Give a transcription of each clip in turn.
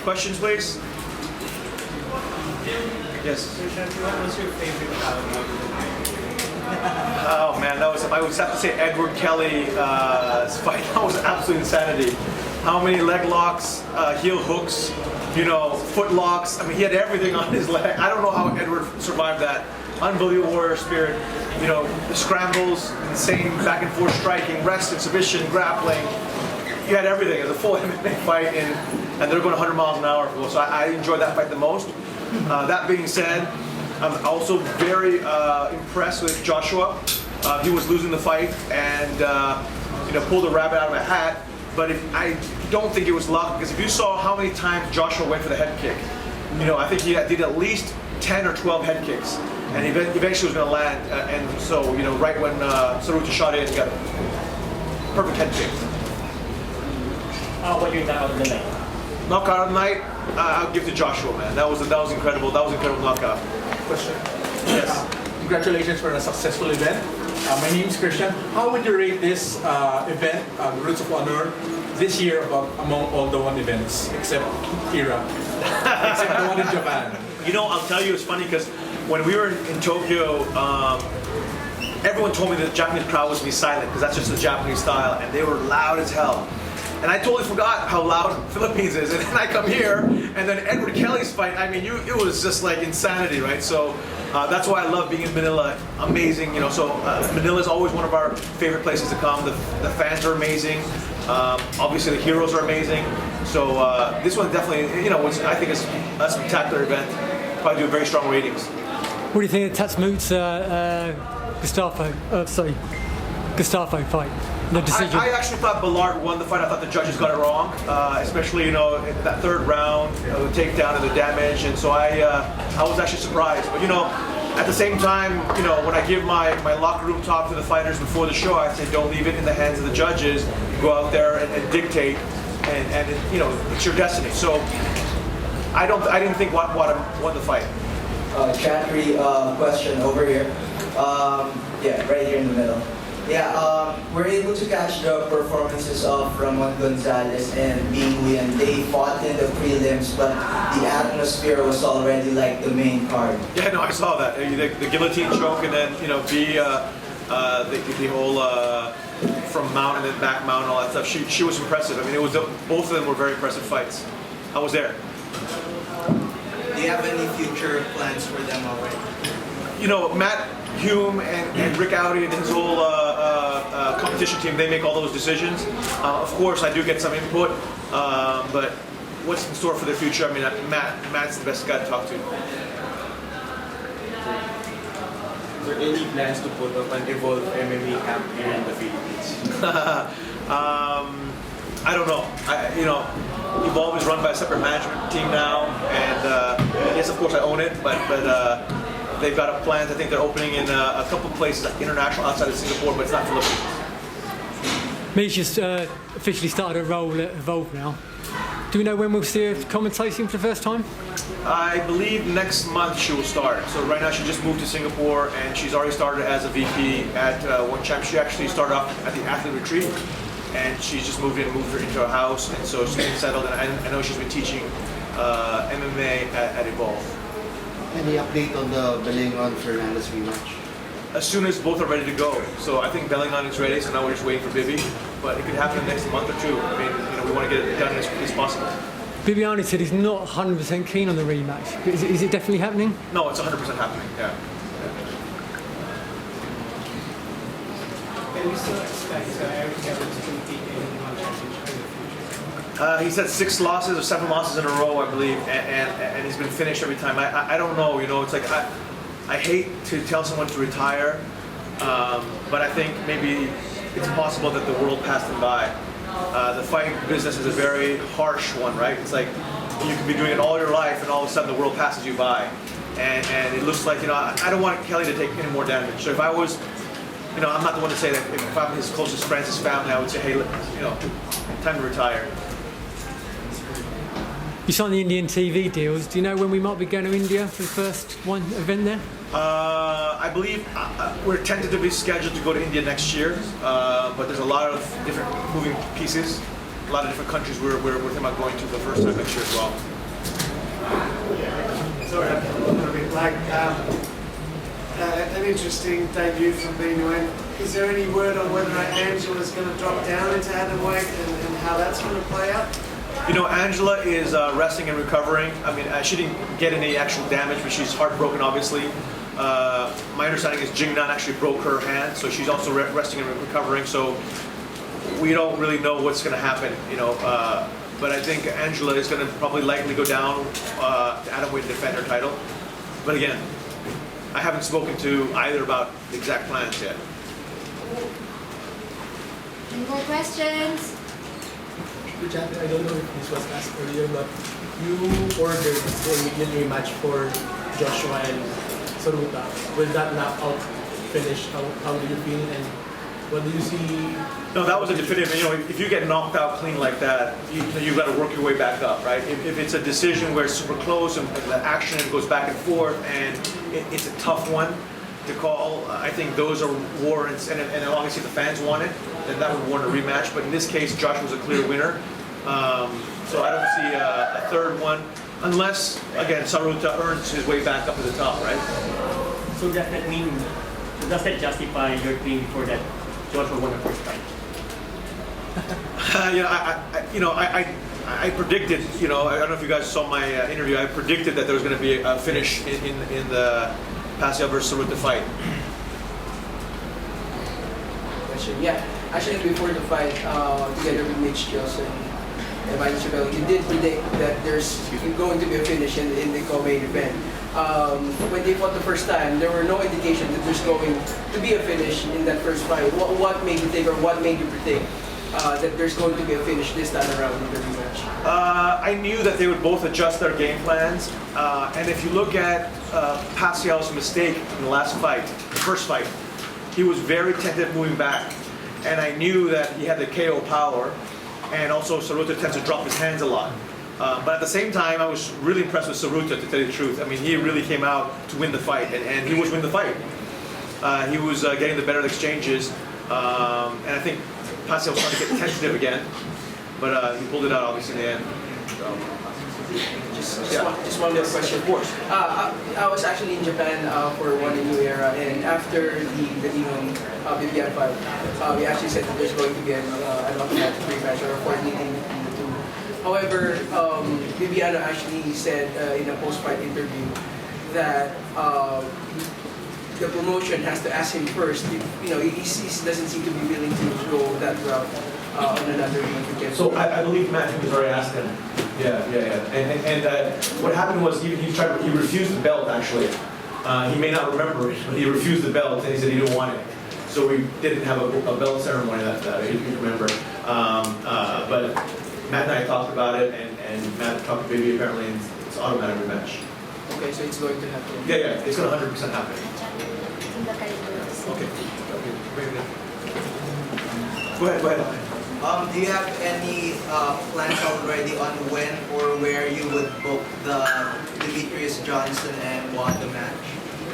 questions, please? Yes. What was your favorite Oh man, I would have to say Edward Kelly's fight. That was absolute insanity. How many leg locks, heel hooks, foot locks. I mean, he had everything on his leg. I don't know how Edward survived that. Unbelievable warrior spirit. The scrambles, insane back and forth striking, wrestling, submission, grappling. You had everything. It was a full MMA fight, and they're going 100 miles an hour. So I enjoyed that fight the most. That being said, I'm also very impressed with Joshua. He was losing the fight and pulled a rabbit out of a hat. But I don't think it was luck, because if you saw how many times Joshua went for the head kick, I think he did at least 10 or 12 head kicks, and he eventually was going to land. And so, right when Saruta shot in, he got a perfect head kick. What your knockout of the night? Knockout of the night, I'll give to Joshua, man. That was incredible. That was an incredible knockout. Question. Yes. Congratulations for a successful event. My name is Christian. How would you rate this event, Roots of Honor, this year among all the one events, except Kira, except the one in Japan? I'll tell you, it's funny because when we were in Tokyo, everyone told me that the Japanese crowd was going to be silent because that's just the Japanese style, and they were loud as hell. And I totally forgot how loud Philippines is. And then I come here, and then Edward Kelly's fight, it was just like insanity, right? So that's why I love being in Manila. Amazing, Manila is always one of our favorite places to come. The fans are amazing. Obviously, the heroes are amazing. So this one definitely, I think is a spectacular event. Probably do very strong ratings. What do you think of Tatsumut's Gustavo fight? The decision. I actually thought Ballard won the fight. I thought the judges got it wrong, especially in that third round, the takedown and the damage, and so I was actually surprised. But at the same time, when I give my locker room talk to the fighters before the show, I say don't leave it in the hands of the judges. Go out there and dictate, and it's your destiny. So I didn't think Wada won the fight. Chatri, question over here. Right here in the middle. We're able to catch the performances of Ramon Gonzalez and Binguy, and they fought in the prelims, but the atmosphere was already like the main card. Yeah, no, I saw that. The guillotine choke, and then the whole from mount and then back mount and all that stuff. She was impressive. Both of them were very impressive fights. I was there. Do you have any future plans for them already? Matt Hume and Rick Audi and his whole competition team, they make all those decisions. Of course, I do get some input, but what's in store for the future? Matt's the best guy to talk to. Is there any plans to put up an Evolve MMA camp here in the Philippines? I don't know. Evolve is run by a separate management team now, and yes, of course, I own it, but they've got a plan. I think they're opening in a couple places international outside of Singapore, but it's not Philippines. Me's just officially started a role at Evolve now. Do we know when we'll see her commentating for the first time? I believe next month she will start. So right now she just moved to Singapore, and she's already started as a VP at One Champ. She actually started off at the athlete retreat, and she's just moved her into a house, and so she's been settled. And I know she's been teaching MMA at Evolve. Any update on the Belingon Fernandez rematch? As soon as both are ready to go. So I think Belingon is ready, so now we're just waiting for Bibi. But it could happen in the next month or two. We want to get it done as quickly as possible. Bibiani said he's not 100% keen on the rematch. Is it definitely happening? No, it's 100% happening, yeah. Can we still expect Eric Evans to compete in one championship in the future? He's had 6 losses or 7 losses in a row, I believe, and he's been finished every time. I don't know, it's like I hate to tell someone to retire, but I think maybe it's possible that the world passed him by. The fight business is a very harsh one, right? It's like you can be doing it all your life, and all of a sudden the world passes you by, and it looks like I don't want Kelly to take any more damage. So if I was, I'm not the one to say that. If I'm his closest friends, his family, I would say, hey, time to retire. You signed the Indian TV deals. Do you know when we might be going to India for the first event there? I believe we're tentatively scheduled to go to India next year, but there's a lot of different moving pieces, a lot of different countries we're thinking about going to for the first time next year as well. interesting debut from Belingon. Is there any word on whether Angela's going to drop down into atomweight and how that's going to play out? You know, Angela is resting and recovering. I mean, she didn't get any actual damage, but she's heartbroken, obviously. My understanding is Jingnan actually broke her hand, so she's also resting and recovering. So we don't really know what's going to happen, you know. But I think Angela is going to probably likely go down to atomweight to defend her title. But again, I haven't spoken to either about the exact plans yet. Any more questions? Chatri, I don't know if this was asked earlier, but you ordered the immediate rematch for Joshua and Saruta. Will that knockout finish? How do you feel, and what do you see? No, that was a definitive. You know, if you get knocked out clean like that, you've got to work your way back up, right? If it's a decision where it's super close and the action goes back and forth, and it's a tough one to call, I think those are warrants, and obviously the fans want it, then that would warrant a rematch. But in this case, Josh was a clear winner, so I don't see a third one, unless again Saruta earns his way back up to the top, right? So does that mean, does that justify your claim for that Joshua won the first fight? I predicted, you know, I don't know if you guys saw my interview, I predicted that there was going to be a finish in the Pacio versus Saruta fight. Question. Yeah, actually before the fight, together with Mitch Joss and Evan Chabel, you did predict that there's going to be a finish in the co-main event. When they fought the first time, there were no indication that there's going to be a finish in that first fight. What made you think, or what made you predict that there's going to be a finish this time around in the rematch? I knew that they would both adjust their game plans, and if you look at Pacio's mistake in the last fight, the first fight, he was very tentative moving back, and I knew that he had the KO power, and also Saruta tends to drop his hands a lot. But at the same time, I was really impressed with Saruta, to tell you the truth. I mean, he really came out to win the fight, and he was winning the fight. He was getting the better exchanges, and I think Pacio was starting to get tentative again, but he pulled it out obviously in the end. So. Just one more question. Of course. I was actually in Japan for one new era, and after the Belingon BBR fight, we actually said that there's going to be an automatic rematch or a coordinating between the two. However, Bibiano actually said in a post-fight interview that the promotion has to ask him first. If, you know, he doesn't seem to be willing to go that route on another weekend. So I believe Matt was already asked him. Yeah. And what happened was he refused the belt actually. He may not remember it, but he refused the belt and he said he didn't want it. So we didn't have a belt ceremony that if you remember. But Matt and I talked about it, and Matt talked to Bibi apparently, and it's automatic rematch. Okay, so it's going to happen. Yeah, it's going to 100% happen. Lakay. Okay. Very good. Go ahead. Do you have any plans already on when or where you would book the Demetrius Johnson and Wada match?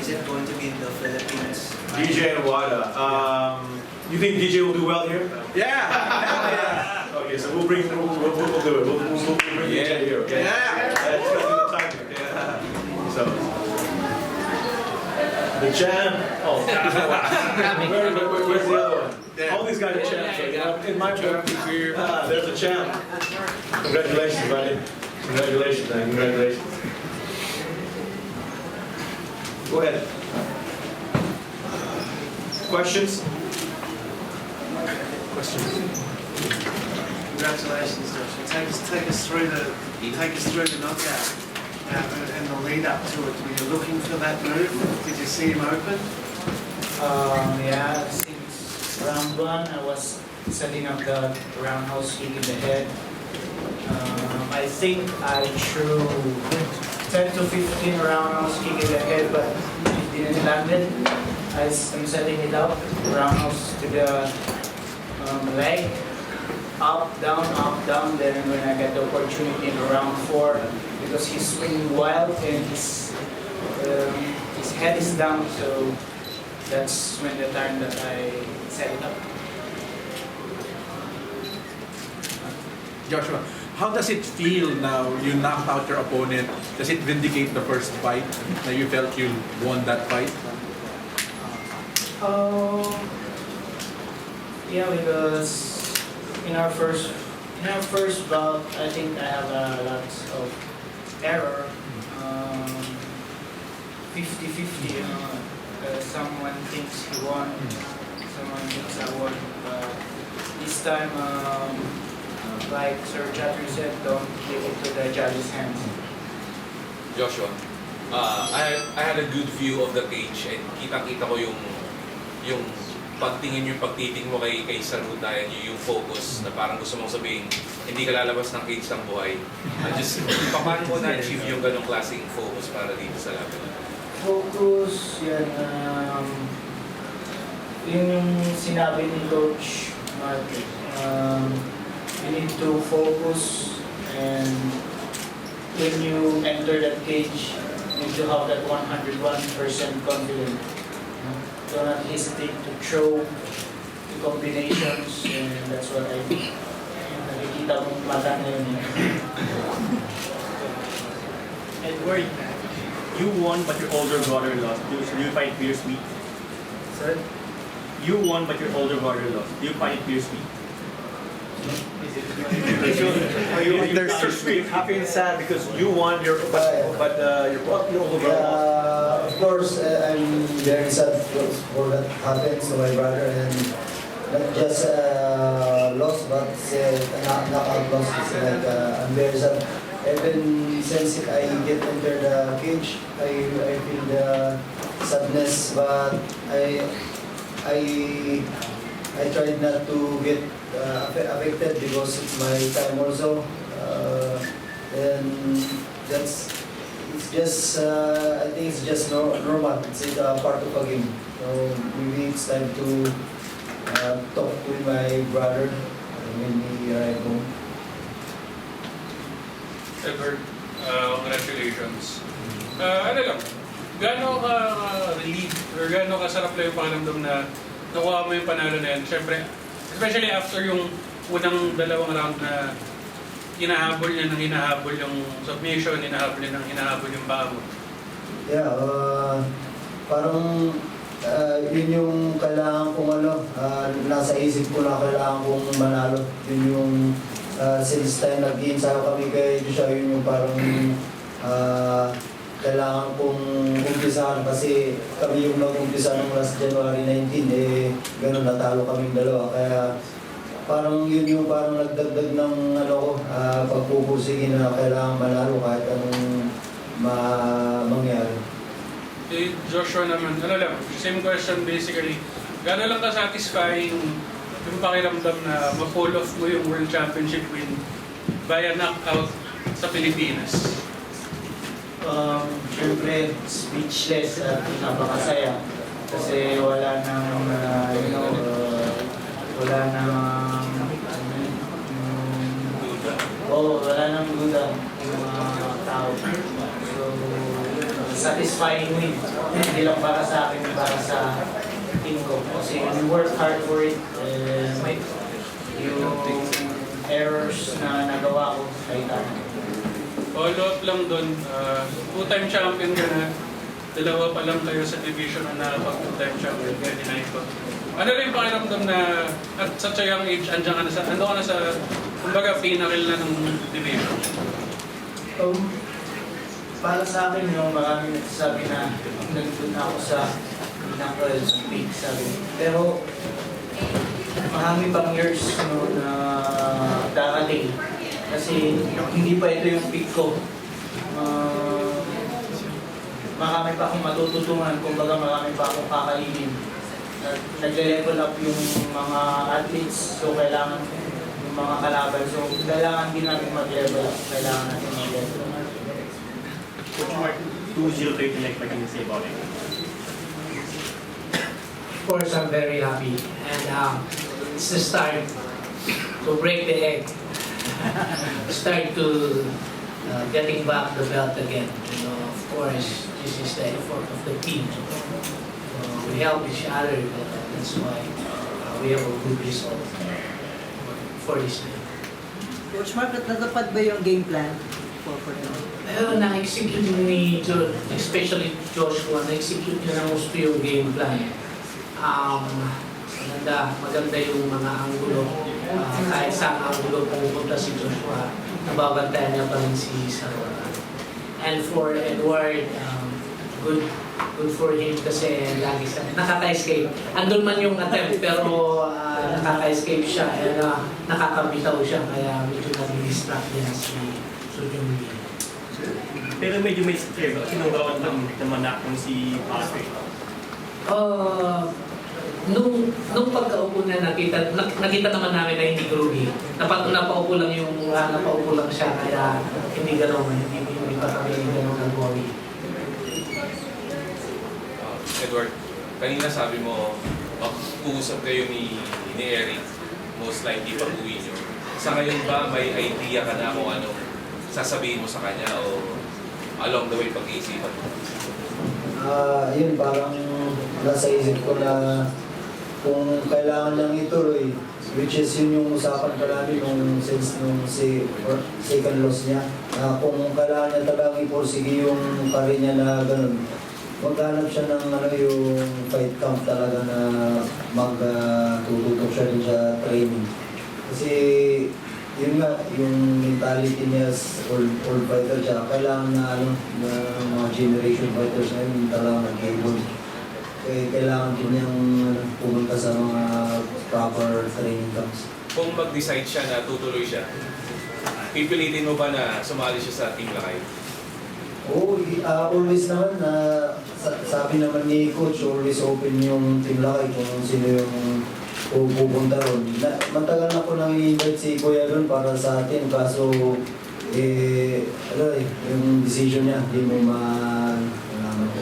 Is it going to be in the Philippines? DJ and Wada. You think DJ will do well here? Yeah! Okay, so we'll do it. We'll bring DJ here, okay? Yeah! Let's go through the timing, okay? So, the champ. Oh, where's the other one? Yeah. All these guys are champs. So, you know, in my book, there's a champ. Congratulations, buddy. Congratulations, man. Congratulations. Go ahead. Questions? Congratulations, Joshua. Take us through the knockout and the lead up to it. Were you looking for that move? Did you see him open? Yeah, since round one, I was setting up the roundhouse kick in the head. I think I threw 10 to 15 roundhouse kick in the head, but it didn't land it. I'm setting it up, roundhouse to the leg, up, down. Then when I get the opportunity in round 4, because he's swinging wild and his head is down, so that's when the time that I set it up. Joshua, how does it feel now you knocked out your opponent? Does it vindicate the first fight? Now you felt you won that fight? Yeah, because in our first bout, I think I have a lot of error. 50-50, someone thinks he won, someone thinks I won. But this time, like Sir Chatri said, don't leave it to the judge's hands. Joshua, I had a good view of the cage and kitang-kita ko yung pagtiting mo kay Saruta and yung focus na parang gusto mong sabihin, hindi ka lalabas ng cage ng buhay. Paano mo na-achieve yung ganong klaseng focus para dito sa laban? Focus, yan, yun yung sinabi ni Coach Mark. You need to focus, and when you enter that cage, you need to have that 101% confidence. Do not hesitate to throw the combinations, and that's what I think. Nakikita mong mata na yun. Edward, you won but your older brother lost. Do you find it bittersweet? Sir? You won but your older brother lost. Do you find it bittersweet? There's bittersweet, happy and sad because you won but your older brother lost. Of course, I'm very sad for that happened to my brother, and not just lost, but knockout loss. I'm very sad. Even since I get into the cage, I feel the sadness, but I tried not to get affected because it's my time also. And it's just I think it's just normal. It's a part of a game. So maybe it's time to talk with my brother when he arrive home. Edward, congratulations. Ano lang, gaano ka relieved or gaano ka sarap lang yung pakiramdam na nakuha mo yung panalo na yan? Siyempre, especially after yung unang dalawang round na hinahabol niya ng hinahabol yung submission, hinahabol niya ng hinahabol yung paa mo. Yeah, parang yun yung kailangan kong nasa isip ko na kailangan kong manalo. Yun yung since time nag-iinsayo kami kay Joshua, yun yung parang kailangan kong umpisahan kasi kami yung nag-umpisa ng last January 19, gano'n natalo kaming dalawa. Kaya parang yun yung parang nagdagdag ng pagpupursigin na kailangan manalo kahit anong mangyari. Joshua naman, same question basically. Gano'n lang ka-satisfying yung pakiramdam na ma-pull off mo yung World Championship win via knockout sa Pilipinas? Siyempre, speechless at napakasaya kasi wala nang, wala nang duda yung mga tao. So, satisfying win. Hindi lang para sa akin, para sa team ko. Kasi we work hard for it. Yung errors na nagawa ko ay tama. Follow up lang doon, two-time champion ka na, dalawa pa lang kayo sa division na nakapag two-time champion, kaya deny ko. Ano rin yung pakiramdam na at such a young age, ando ka na sa, kumbaga, pinakil na ng division? Para sa akin, yung maraming nagsasabi na nandun ako sa pinakil, sa peak, sabi. Pero, marami pang years na darating. Kasi hindi pa ito yung peak ko. Marami pa akong matututunan, kumbaga marami pa akong kakainin. Nagle-level up yung mga athletes, so kailangan yung mga kalaban. So kailangan din natin mag-level up, kailangan natin mag-level up. Coach Mark, 2-0 trade like what can you say about it? Of course, I'm very happy. And it's the start to break the egg. Start to getting back the belt again. Of course, this is the effort of the team. We help each other. That's why we have a good result for this day. Coach Mark, natapad ba yung game plan for them? Na-execute ni John, especially Joshua, na-execute niya na gusto yung game plan. maganda yung mga anggulo. Kahit saan anggulo pumupunta si Joshua, nababantayan niya pa rin si Sarona. And for Eduard, good for him kasi lagi siya nakaka-escape. Andun man yung attempt pero nakaka-escape siya and nakakabitaw siya kaya medyo nag-distract niya si Sujung Lee. Pero medyo may scare, sinungawan naman na kung si Patrick. Nung pagkaupo na nakita naman namin na hindi grugi. Napaupo lang napaupo lang siya kaya hindi pa kami gano'n nag-worry. Edward, kanina sabi mo, mag-uusap kayo ni Eric, most likely pag-uwi nyo. Sa ngayon ba may idea ka na kung anong sasabihin mo sa kanya o along the way pag-iisipan mo? Yun, parang nasa isip ko na kung kailangan niyang ituloy, which is yun yung usapan ka namin nung second loss niya, na kung kailangan niya talagang iporsige yung career niya na ganun, maghanap siya ng yung fight camp talaga na magtututok siya din sa training. Kasi yun nga, yung mentality niya as old fighter siya, kailangan na mga generation fighters na yun, talagang nag-able. Kailangan din niyang pumunta sa mga proper training camps. Kung mag-decide siya na tutuloy siya, pipilitin mo ba na sumali siya sa Team Lakay? Oo, always naman na sabi naman ni Coach, always open yung Team Lakay kung sino yung pupunta ron. Matagal na ko nang i-invite si Kuya doon para sa atin, kaso yung decision niya, hindi mo malaman ko.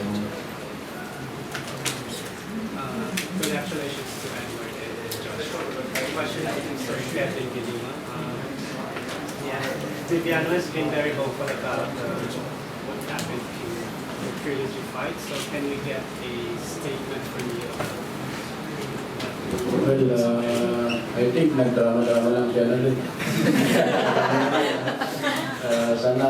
Congratulations to Edward and Joshua. My question is for Captain Belingon. Viviano has been very vocal about what happened to the trilogy fight, so can we get a statement from you? Well, I think nagdrama-drama lang siya na rin. Sana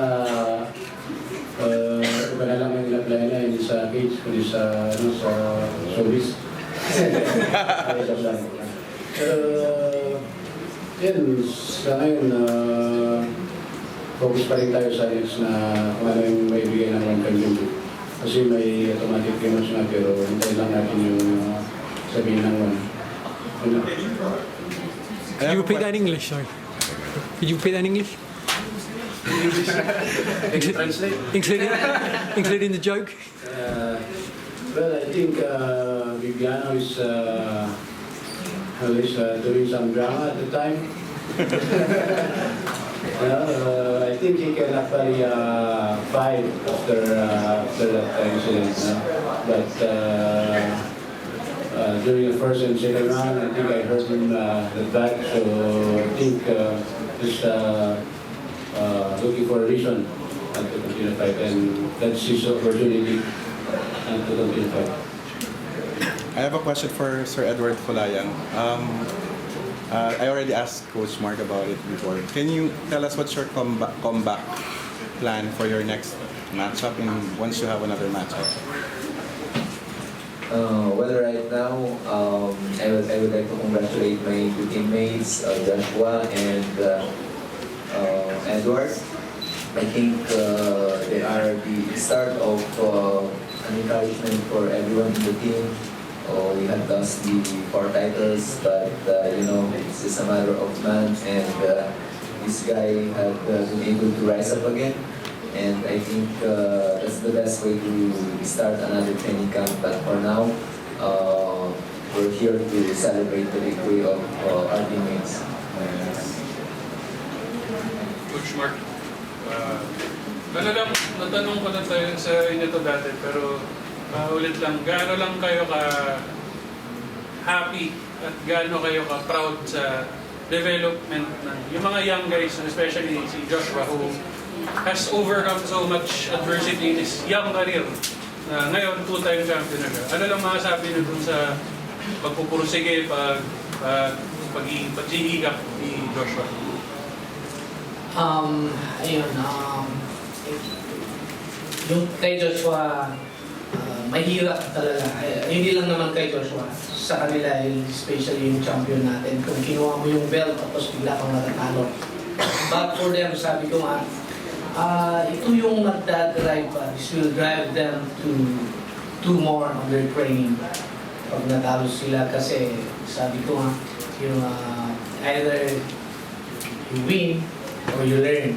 iba na lang yung apply na hindi sa cage, kundi sa showbiz. Yan, sa ngayon, focus pa rin tayo sa next na kung ano yung may bigay ng one championship. Kasi may automatic rematch na pero hintayin lang natin yung sabihin ng one. Could you repeat that in English, sorry? Could you repeat that in English? Including the joke? Well, I think Viviano is doing some drama at the time. I think he can actually fight after that incident. But during the first and second round, I think I heard him the back, so I think just looking for a reason to continue the fight, and that's his opportunity to continue the fight. I have a question for Sir Eduard Folayang. I already asked Coach Mark about it before. Can you tell us what's your comeback plan for your next matchup and once you have another matchup? Well, right now, I would like to congratulate my two teammates, Joshua and Edward. I think they are the start of an encouragement for everyone in the team. We had lost the 4 titles, but it's just a matter of months, and this guy had been able to rise up again. And I think that's the best way to start another training camp. But for now, we're here to celebrate the victory of our teammates. Coach Mark, natanong ko na tayo sa inyo to dati, pero ulit lang, gaano lang kayo ka-happy at gaano kayo ka-proud sa development ng yung mga young guys, especially si Joshua, who has overcome so much adversity in his young career. Ngayon, 2-time champion na siya. Ano lang masasabi niyo dun sa pagpupursige, paghihigap ni Joshua? Yung kay Joshua, mahirap talaga. Hindi lang naman kay Joshua. Sa kanila, especially yung champion natin. Kung kinuha mo yung belt, tapos bigla kang natatalo. But for them, sabi ko nga, ito yung nagdadrive pa. This will drive them to do more on their training. Pag natalo sila kasi, sabi ko nga, yung either you win or you learn.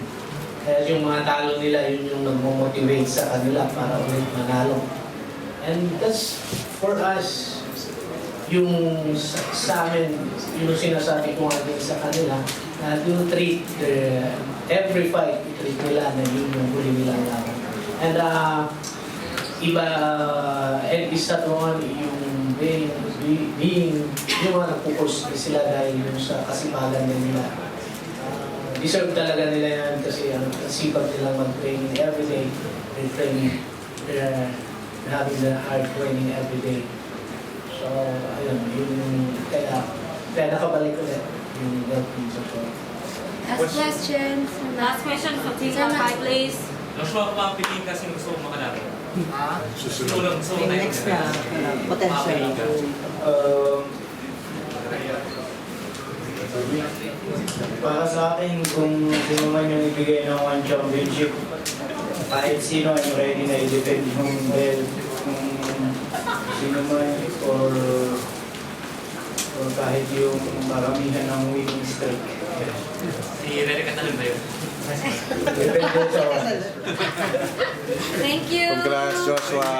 Kaya yung mga talo nila, yun yung nag-motivate sa kanila para ulit manalo. And that's for us, yung sa amin, yung sinasabi ko nga din sa kanila, na you treat every fight, treat nila na yun yung huli nilang laban. And and isa doon yung being yung mga nagpupos sila dahil yung sa kasipagan nila. Deserve talaga nila yan kasi ang sipag nilang mag-training everyday. They're training, they're having the hard training every day. So, ayun, kaya nakabalik ulit yung belt ni Joshua. Last question. Last question for Team Lakay, please. Joshua, papiliin kasi gusto mo makalaban. Susunod. Yung next na potential. Para sa akin, kung sino man yung ibigay ng one championship, kahit sino ay ready na i-defend yung belt, kung sino man, or kahit yung maramihan ng winning streak. Si Rene Catalan ba yun? Depende sa Thank you. Congrats, Joshua.